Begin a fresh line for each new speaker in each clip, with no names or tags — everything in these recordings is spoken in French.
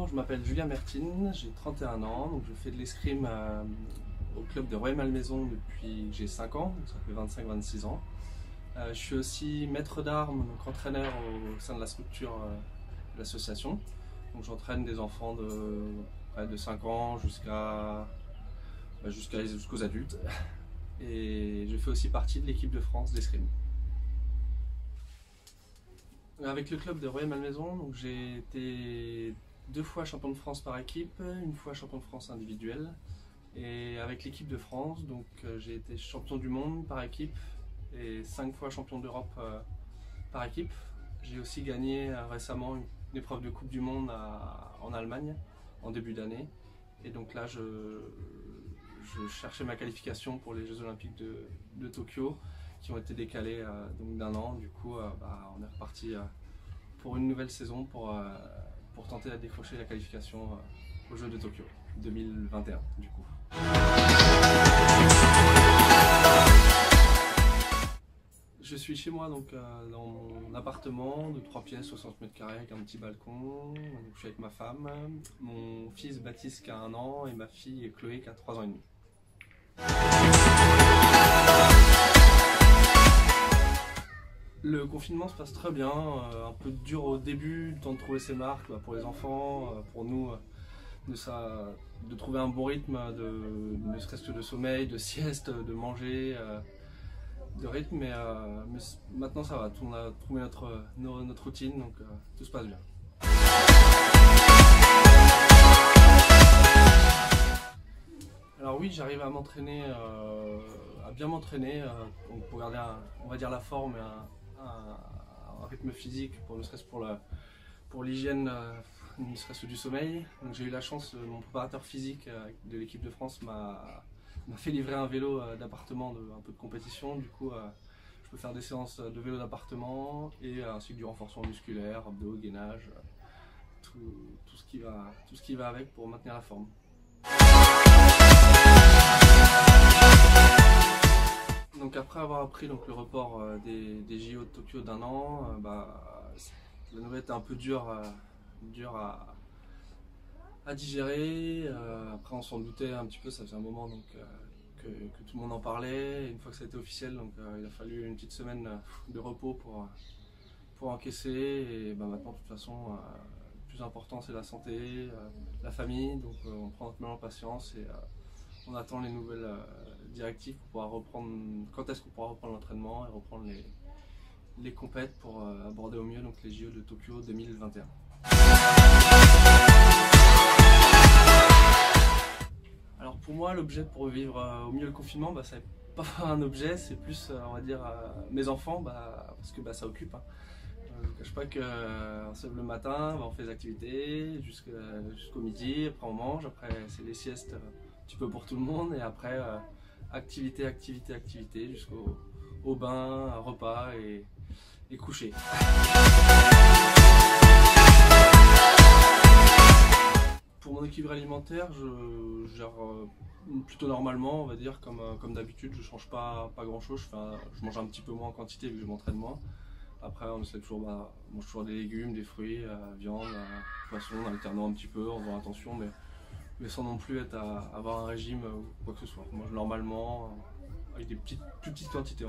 Bonjour, je m'appelle Julien Mertine, j'ai 31 ans, donc je fais de l'escrime au club de Rueil-Malmaison depuis que j'ai 5 ans, donc ça fait 25-26 ans. Je suis aussi maître d'armes, donc entraîneur au sein de la structure de l'association. Donc j'entraîne des enfants de 5 ans jusqu'aux adultes. Et je fais aussi partie de l'équipe de France d'escrime. Avec le club de Rueil-Malmaison, j'ai été 2 fois champion de France par équipe, 1 fois champion de France individuel. Et avec l'équipe de France, j'ai été champion du monde par équipe et 5 fois champion d'Europe par équipe. J'ai aussi gagné récemment une épreuve de Coupe du Monde en Allemagne en début d'année. Et donc là, je cherchais ma qualification pour les Jeux Olympiques de Tokyo, qui ont été décalés d'un an. Du coup, on est reparti pour une nouvelle saison pour tenter de décrocher la qualification aux Jeux de Tokyo 2021 du coup. Je suis chez moi dans mon appartement de 3 pièces, 60 mètres carrés avec un petit balcon. Je suis avec ma femme, mon fils Baptiste qui a 1 an et ma fille Chloé qui a 3 ans et demi. Le confinement se passe très bien, un peu dur au début, le temps de trouver ses marques pour les enfants, pour nous de trouver un bon rythme, ne serait-ce que de sommeil, de sieste, de manger, de rythme, mais maintenant ça va, on a trouvé notre routine, donc tout se passe bien. Alors oui, j'arrive à m'entraîner, à bien m'entraîner, pour garder on va dire la forme et un rythme physique, ne serait-ce pour l'hygiène, ne serait-ce du sommeil. J'ai eu la chance, mon préparateur physique de l'équipe de France m'a fait livrer un vélo d'appartement, un peu de compétition. Du coup, je peux faire des séances de vélo d'appartement et ainsi que du renforcement musculaire, abdos, gainage, tout ce qui va avec pour maintenir la forme. Donc après avoir appris le report des JO de Tokyo d'1 an, la nouvelle était un peu dure à digérer. Après on s'en doutait un petit peu, ça faisait un moment que tout le monde en parlait. Et une fois que ça a été officiel, il a fallu une petite semaine de repos pour encaisser. Et maintenant de toute façon, le plus important c'est la santé, la famille. Donc on prend notre mal en patience et on attend les nouvelles directives pour pouvoir reprendre, quand est-ce qu'on pourra reprendre l'entraînement et reprendre les compètes pour aborder au mieux les JO de Tokyo 2021. Alors pour moi, l'objet pour vivre au mieux le confinement, c'est pas un objet, c'est plus on va dire mes enfants, parce que ça occupe. Je ne vous cache pas qu'on se lève le matin, on fait des activités jusqu'au midi, après on mange, après c'est les siestes un petit peu pour tout le monde et après activité jusqu'au bain, repas et coucher. Pour mon équilibre alimentaire, je gère plutôt normalement, on va dire, comme d'habitude. Je change pas grand chose, je mange un petit peu moins en quantité vu que je m'entraîne moins. Après on essaie toujours, on mange toujours des légumes, des fruits, viande, poisson, en alternant un petit peu, en faisant attention, mais sans non plus avoir un régime ou quoi que ce soit. Je mange normalement, avec des plus petites quantités.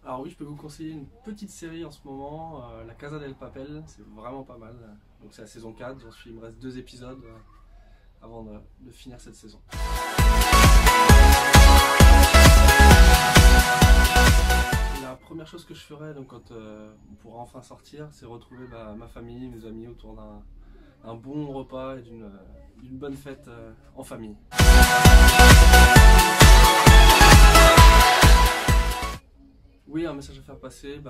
Alors oui, je peux vous conseiller une petite série en ce moment, La Casa del Papel, c'est vraiment pas mal. Donc c'est la saison 4, il me reste 2 épisodes avant de finir cette saison. La première chose que je ferai quand on pourra enfin sortir, c'est retrouver ma famille, mes amis autour d'un bon repas et d'une bonne fête en famille. Oui, un message à faire passer,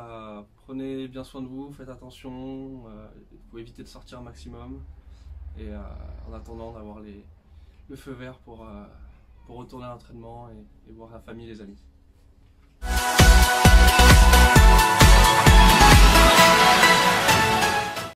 prenez bien soin de vous, faites attention, il faut éviter de sortir un maximum et en attendant d'avoir le feu vert pour retourner à l'entraînement et voir la famille et les amis.